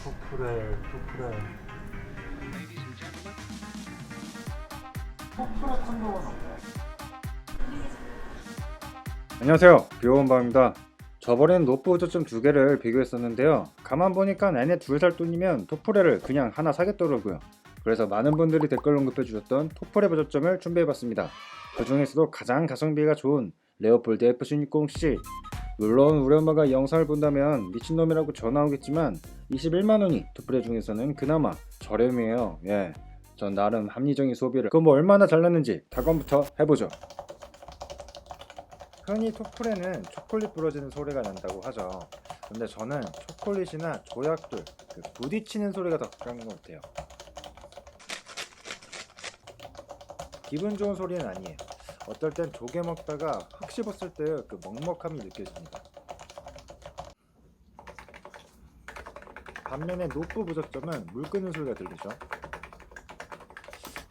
토프레 컨도가 나와요. 안녕하세요, 비오원방입니다. 저번엔 노프 저점 두 개를 비교했었는데요. 가만 보니까 얘네 둘 살 돈이면 토프레를 그냥 하나 사겠더라고요. 그래서 많은 분들이 댓글 언급해 주셨던 토프레 저점을 준비해봤습니다. 그 중에서도 가장 가성비가 좋은 레오폴드 F16C. 물론 우리 엄마가 이 영상을 본다면 미친놈이라고 전화 오겠지만 21만원이 토프레 중에서는 그나마 저렴해요. 전 나름 합리적인 소비를. 그럼 뭐 얼마나 잘났는지 다음부터 해보죠. 흔히 토프레는 초콜릿 부러지는 소리가 난다고 하죠. 근데 저는 초콜릿이나 조약돌, 부딪히는 소리가 더 그런 것 같아요. 기분 좋은 소리는 아니에요. 어떨 땐 조개 먹다가 흙 씹었을 때의 그 먹먹함이 느껴집니다. 반면에 노프 부적점은 물 끄는 소리가 들리죠.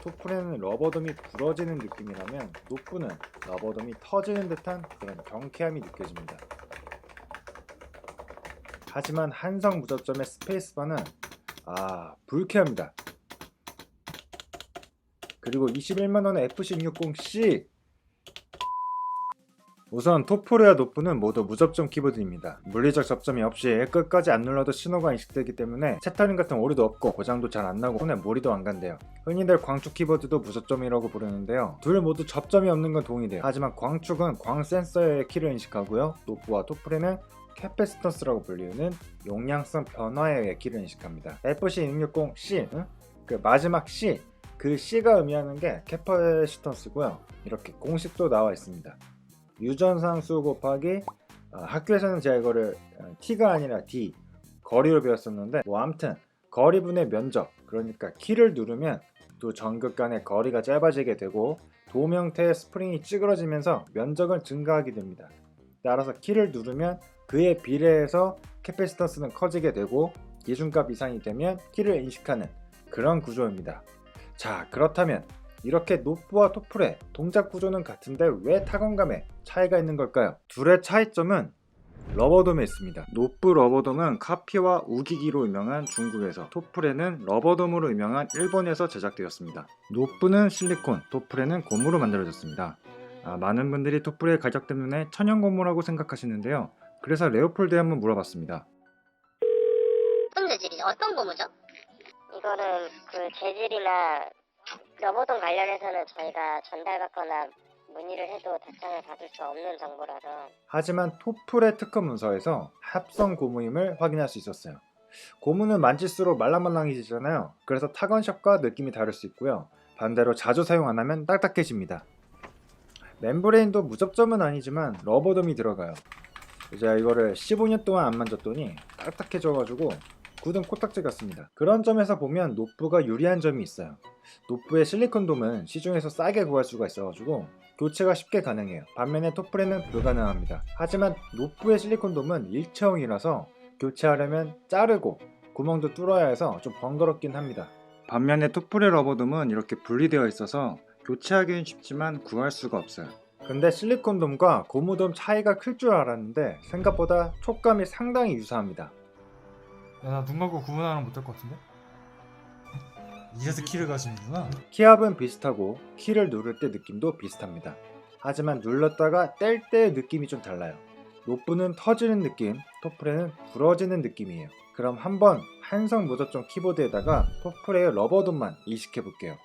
토프레는 러버돔이 부러지는 느낌이라면 노프는 러버돔이 터지는 듯한 그런 경쾌함이 느껴집니다. 하지만 한성 무접점의 스페이스바는 불쾌합니다. 그리고 21만원의 F16C. 우선 토프레와 노프는 모두 무접점 키보드입니다. 물리적 접점이 없이 끝까지 안 눌러도 신호가 인식되기 때문에 채터링 같은 오류도 없고 고장도 잘 안 나고 손에 무리도 안 간대요. 흔히들 광축 키보드도 무접점이라고 부르는데요. 둘 모두 접점이 없는 건 동의돼요. 하지만 광축은 광 센서의 키를 인식하고요. 노프와 토프레는 캐패시턴스라고 불리우는 용량성 변화에 의해 키를 인식합니다. FC660C, 그 마지막 C, 그 C가 의미하는 게 캐패시턴스고요. 이렇게 공식도 나와 있습니다. 유전상 수 곱하기 학교에서는 제가 이거를 T가 아니라 D 거리로 배웠었는데 아무튼 거리분의 면적, 그러니까 키를 누르면 두 전극 간의 거리가 짧아지게 되고 돔 형태의 스프링이 찌그러지면서 면적은 증가하게 됩니다. 따라서 키를 누르면 그에 비례해서 캐패시턴스는 커지게 되고 기준값 이상이 되면 키를 인식하는 그런 구조입니다. 자, 그렇다면 이렇게 노프와 토프레 동작 구조는 같은데 왜 타건감에 차이가 있는 걸까요? 둘의 차이점은 러버돔에 있습니다. 노프 러버돔은 카피와 우기기로 유명한 중국에서, 토프레는 러버돔으로 유명한 일본에서 제작되었습니다. 노프는 실리콘, 토프레는 고무로 만들어졌습니다. 많은 분들이 토프레의 가격 때문에 천연 고무라고 생각하시는데요. 그래서 레오폴드에 한번 물어봤습니다. 어떤 재질이죠? 어떤 고무죠? 이거는 그 재질이나 러버돔 관련해서는 저희가 전달받거나 문의를 해도 답장을 받을 수 없는 정보라서. 하지만 토프레 특허 문서에서 합성 고무임을 확인할 수 있었어요. 고무는 만질수록 말랑말랑해지잖아요. 그래서 타건샵과 느낌이 다를 수 있고요. 반대로 자주 사용 안 하면 딱딱해집니다. 멤브레인도 무접점은 아니지만 러버돔이 들어가요. 제가 이거를 15년 동안 안 만졌더니 딱딱해져가지고 굳은 코딱지 같습니다. 그런 점에서 보면 노프가 유리한 점이 있어요. 노프의 실리콘 돔은 시중에서 싸게 구할 수가 있어가지고 교체가 쉽게 가능해요. 반면에 토프레는 불가능합니다. 하지만 노프의 실리콘 돔은 일체형이라서 교체하려면 자르고 구멍도 뚫어야 해서 좀 번거롭긴 합니다. 반면에 토프레 러버돔은 이렇게 분리되어 있어서 교체하기는 쉽지만 구할 수가 없어요. 근데 실리콘 돔과 고무돔 차이가 클 줄 알았는데 생각보다 촉감이 상당히 유사합니다. 야, 나 눈 감고 구분하는 못할 것 같은데? 이래서 키를 가시는구나. 키압은 비슷하고 키를 누를 때 느낌도 비슷합니다. 하지만 눌렀다가 뗄 때의 느낌이 좀 달라요. 노프는 터지는 느낌, 토프레는 부러지는 느낌이에요. 그럼 한번 한성 무접점 키보드에다가 토프레의 러버돔만 이식해 볼게요.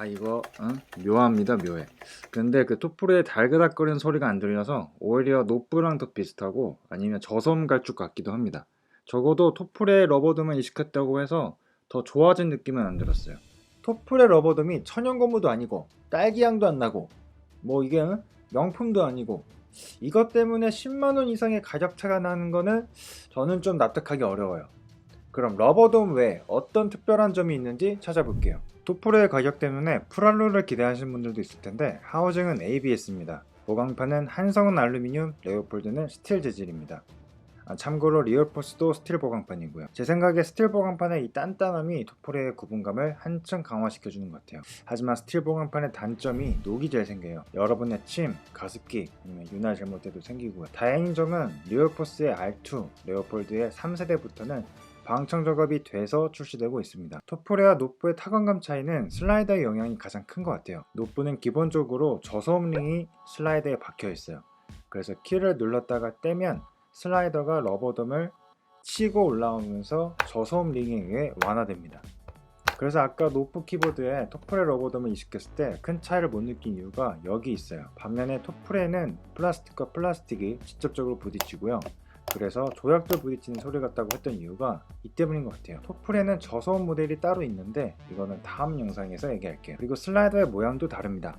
이거 묘합니다. 묘해. 근데 그 토프레의 달그락거리는 소리가 안 들려서 오히려 노프랑 더 비슷하고 아니면 저섬 갈축 같기도 합니다. 적어도 토프레의 러버돔을 이식했다고 해서 더 좋아진 느낌은 안 들었어요. 토프레 러버돔이 천연 고무도 아니고 딸기향도 안 나고 뭐 이게 명품도 아니고 이것 때문에 10만원 이상의 가격차가 나는 거는 저는 좀 납득하기 어려워요. 그럼 러버돔 외에 어떤 특별한 점이 있는지 찾아볼게요. 토프레의 가격 때문에 프랄루를 기대하시는 분들도 있을 텐데 하우징은 ABS입니다. 보강판은 한성은 알루미늄, 레오폴드는 스틸 재질입니다. 참고로 리얼포스도 스틸 보강판이고요. 제 생각에 스틸 보강판의 이 단단함이 토프레의 구분감을 한층 강화시켜주는 것 같아요. 하지만 스틸 보강판의 단점이 녹이 잘 생겨요. 여러분의 침, 가습기, 윤활 잘못해도 생기고요. 다행인 점은 리얼포스의 R2, 레오폴드의 3세대부터는 방청 작업이 돼서 출시되고 있습니다. 토프레와 노프의 타건감 차이는 슬라이더의 영향이 가장 큰 것 같아요. 노프는 기본적으로 저소음 링이 슬라이더에 박혀 있어요. 그래서 키를 눌렀다가 떼면 슬라이더가 러버덤을 치고 올라오면서 저소음 링에 의해 완화됩니다. 그래서 아까 노프 키보드에 토프레 러버덤을 이식했을 때 큰 차이를 못 느낀 이유가 여기 있어요. 반면에 토프레는 플라스틱과 플라스틱이 직접적으로 부딪히고요. 그래서 조약돌 부딪히는 소리 같다고 했던 이유가 이 때문인 것 같아요. 토프레는 저소음 모델이 따로 있는데 이거는 다음 영상에서 얘기할게요. 그리고 슬라이더의 모양도 다릅니다.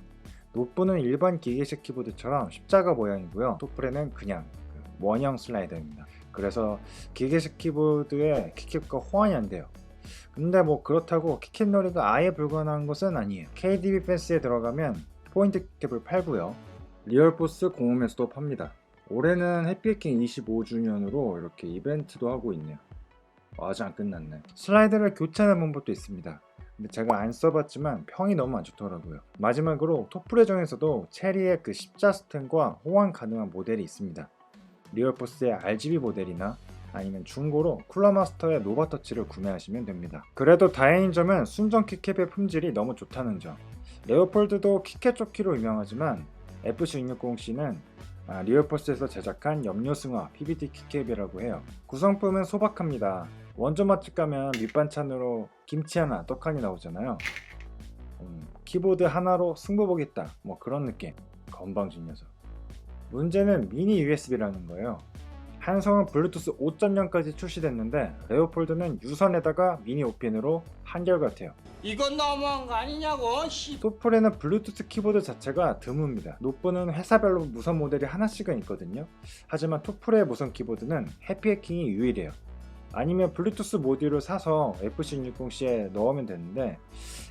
노프는 일반 기계식 키보드처럼 십자가 모양이고요. 토프레는 그냥 원형 슬라이더입니다. 그래서 기계식 키보드에 키캡과 호환이 안 돼요. 근데 뭐 그렇다고 키캡 놀이가 아예 불가능한 것은 아니에요. KDB 펜스에 들어가면 포인트 키캡을 팔고요. 리얼포스 공홈에서도 팝니다. 올해는 해피해킹 25주년으로 이렇게 이벤트도 하고 있네요. 아직 안 끝났네. 슬라이더를 교체하는 방법도 있습니다. 근데 제가 안 써봤지만 평이 너무 안 좋더라고요. 마지막으로 토프레 중에서도 체리의 그 십자 스탠과 호환 가능한 모델이 있습니다. 리얼포스의 RGB 모델이나 아니면 중고로 쿨러마스터의 노바터치를 구매하시면 됩니다. 그래도 다행인 점은 순정 키캡의 품질이 너무 좋다는 점. 레오폴드도 키캡 조끼로 유명하지만 FC660C는 리얼포스에서 제작한 염료승화 PBT 키캡이라고 해요. 구성품은 소박합니다. 원조 맛집 가면 밑반찬으로 김치 하나, 떡 하나 나오잖아요. 키보드 하나로 승부 보겠다, 뭐 그런 느낌. 건방진 녀석. 문제는 미니 USB라는 거예요. 한성은 블루투스 5.0까지 출시됐는데 레오폴드는 유선에다가 미니 5핀으로 한결같아요. 이건 너무한 거 아니냐고. 토프레는 블루투스 키보드 자체가 드뭅니다. 노프는 회사별로 무선 모델이 하나씩은 있거든요. 하지만 토프레의 무선 키보드는 해피해킹이 유일해요. 아니면 블루투스 모듈을 사서 FC660C에 넣으면 되는데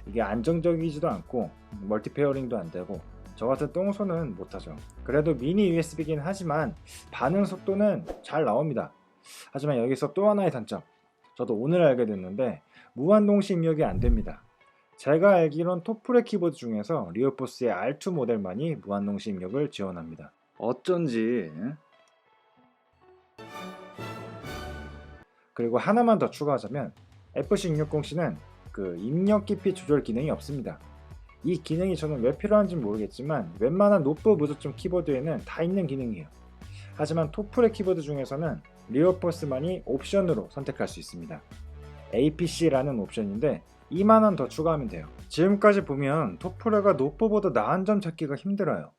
이게 안정적이지도 않고 멀티 페어링도 안 되고 저 같은 똥손은 못하죠. 그래도 미니 USB긴 하지만 반응 속도는 잘 나옵니다. 하지만 여기서 또 하나의 단점, 저도 오늘 알게 됐는데 무한동시 입력이 안 됩니다. 제가 알기론 토프레 키보드 중에서 리얼포스의 R2 모델만이 무한동시 입력을 지원합니다. 어쩐지. 그리고 하나만 더 추가하자면 FC660C는 그 입력 깊이 조절 기능이 없습니다. 이 기능이 저는 왜 필요한지 모르겠지만 웬만한 노트 무접점 키보드에는 다 있는 기능이에요. 하지만 토프레 키보드 중에서는 리얼포스만이 옵션으로 선택할 수 있습니다. APC라는 옵션인데 2만원 더 추가하면 돼요. 지금까지 보면 토프레가 노트보다 나은 점 찾기가 힘들어요.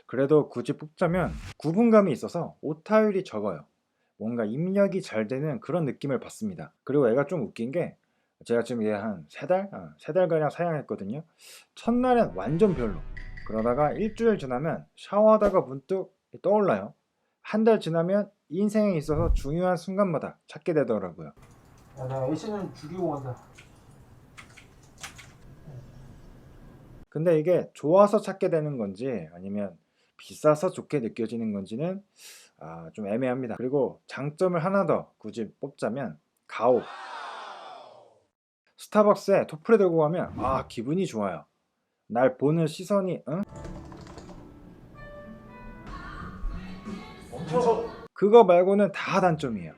그래도 굳이 뽑자면 구분감이 있어서 오타율이 적어요. 뭔가 입력이 잘 되는 그런 느낌을 받습니다. 그리고 얘가 좀 웃긴 게 제가 지금 얘 한 3달가량 사용했거든요. 첫날엔 완전 별로. 그러다가 일주일 지나면 샤워하다가 문득 떠올라요. 한 달 지나면 인생에 있어서 중요한 순간마다 찾게 되더라고요. 야, 나 A씨는 죽이고 간다. 근데 이게 좋아서 찾게 되는 건지 아니면 비싸서 좋게 느껴지는 건지는 좀 애매합니다. 그리고 장점을 하나 더 굳이 뽑자면 가오. 스타벅스에 토프레 들고 가면 기분이 좋아요. 날 보는 시선이 그거 말고는 다 단점이에요.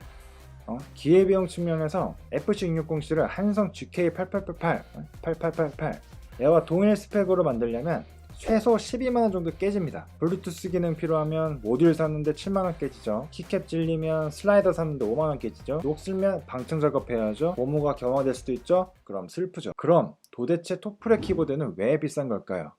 기회비용 측면에서 FC660C를 한성 GK8888 얘와 동일 스펙으로 만들려면 최소 12만원 정도 깨집니다. 블루투스 기능 필요하면 모듈 샀는데 7만원 깨지죠. 키캡 찔리면 슬라이더 샀는데 5만원 깨지죠. 녹 쓸면 방청 작업해야죠. 모모가 경화될 수도 있죠. 그럼 슬프죠. 그럼 도대체 토프레 키보드는 왜 비싼 걸까요?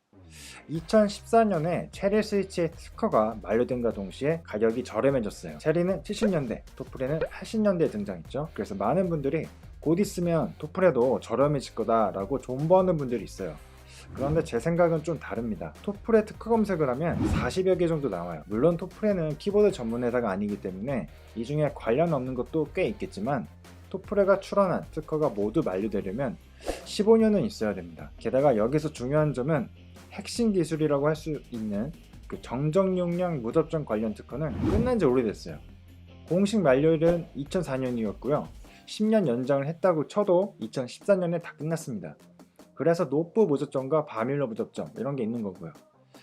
2014년에 체리 스위치의 특허가 만료된과 동시에 가격이 저렴해졌어요. 체리는 70년대, 토프레는 80년대에 등장했죠. 그래서 많은 분들이 곧 있으면 토프레도 저렴해질 거다 라고 존버하는 분들이 있어요. 그런데 제 생각은 좀 다릅니다. 토프레 특허 검색을 하면 40여 개 정도 나와요. 물론 토프레는 키보드 전문 회사가 아니기 때문에 이 중에 관련 없는 것도 꽤 있겠지만 토프레가 출원한 특허가 모두 만료되려면 15년은 있어야 됩니다. 게다가 여기서 중요한 점은 핵심 기술이라고 할 수 있는 그 그 정정용량 무접점 관련 특허는 끝난 지 오래됐어요. 공식 만료일은 2004년이었고요. 10년 연장을 했다고 쳐도 2014년에 다 끝났습니다. 그래서 노프 무접점과 바밀러 무접점 이런 게 있는 거고요.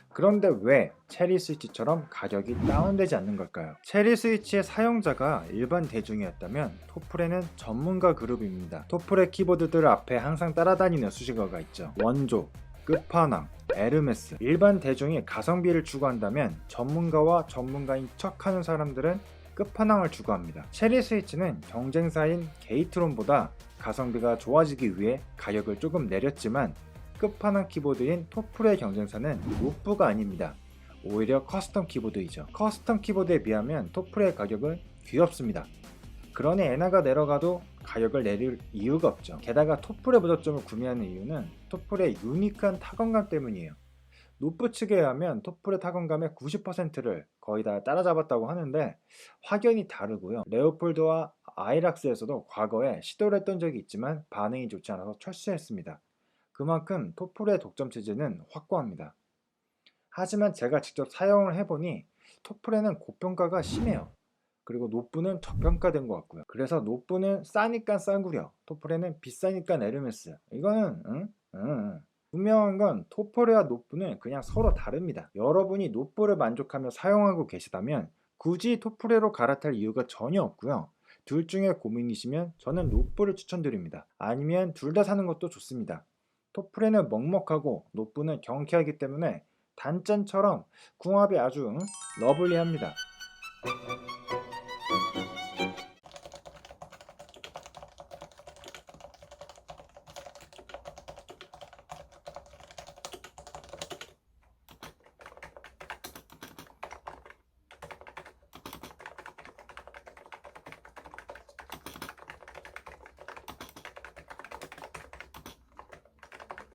그런데 왜 체리 스위치처럼 가격이 다운되지 않는 걸까요? 체리 스위치의 사용자가 일반 대중이었다면 토플에는 전문가 그룹입니다. 토플의 키보드들 앞에 항상 따라다니는 수식어가 있죠. 원조, 끝판왕, 에르메스. 일반 대중이 가성비를 추구한다면 전문가와 전문가인 척하는 사람들은 끝판왕을 추구합니다. 체리 스위치는 경쟁사인 게이트론보다 가성비가 좋아지기 위해 가격을 조금 내렸지만 끝판왕 키보드인 토플의 경쟁사는 노프가 아닙니다. 오히려 커스텀 키보드이죠. 커스텀 키보드에 비하면 토플의 가격은 귀엽습니다. 그러니 에나가 내려가도 가격을 내릴 이유가 없죠. 게다가 토플의 무접점을 구매하는 이유는 토플의 유니크한 타건감 때문이에요. 노프 측에 의하면 토플의 타건감의 90%를 거의 다 따라잡았다고 하는데 확연히 다르고요. 레오폴드와 아이락스에서도 과거에 시도를 했던 적이 있지만 반응이 좋지 않아서 철수했습니다. 그만큼 토플의 독점 체제는 확고합니다. 하지만 제가 직접 사용을 해보니 토플에는 고평가가 심해요. 그리고 노프는 저평가된 것 같고요. 그래서 노프는 싸니까 싸구려, 토플에는 비싸니까 에르메스. 이거는 분명한 건 토플과 노프는 그냥 서로 다릅니다. 여러분이 노프를 만족하며 사용하고 계시다면 굳이 토플로 갈아탈 이유가 전혀 없고요. 둘 중에 고민이시면 저는 노프를 추천드립니다. 아니면 둘 다 사는 것도 좋습니다. 토플에는 먹먹하고 노프는 경쾌하기 때문에 단짠처럼 궁합이 아주 러블리합니다.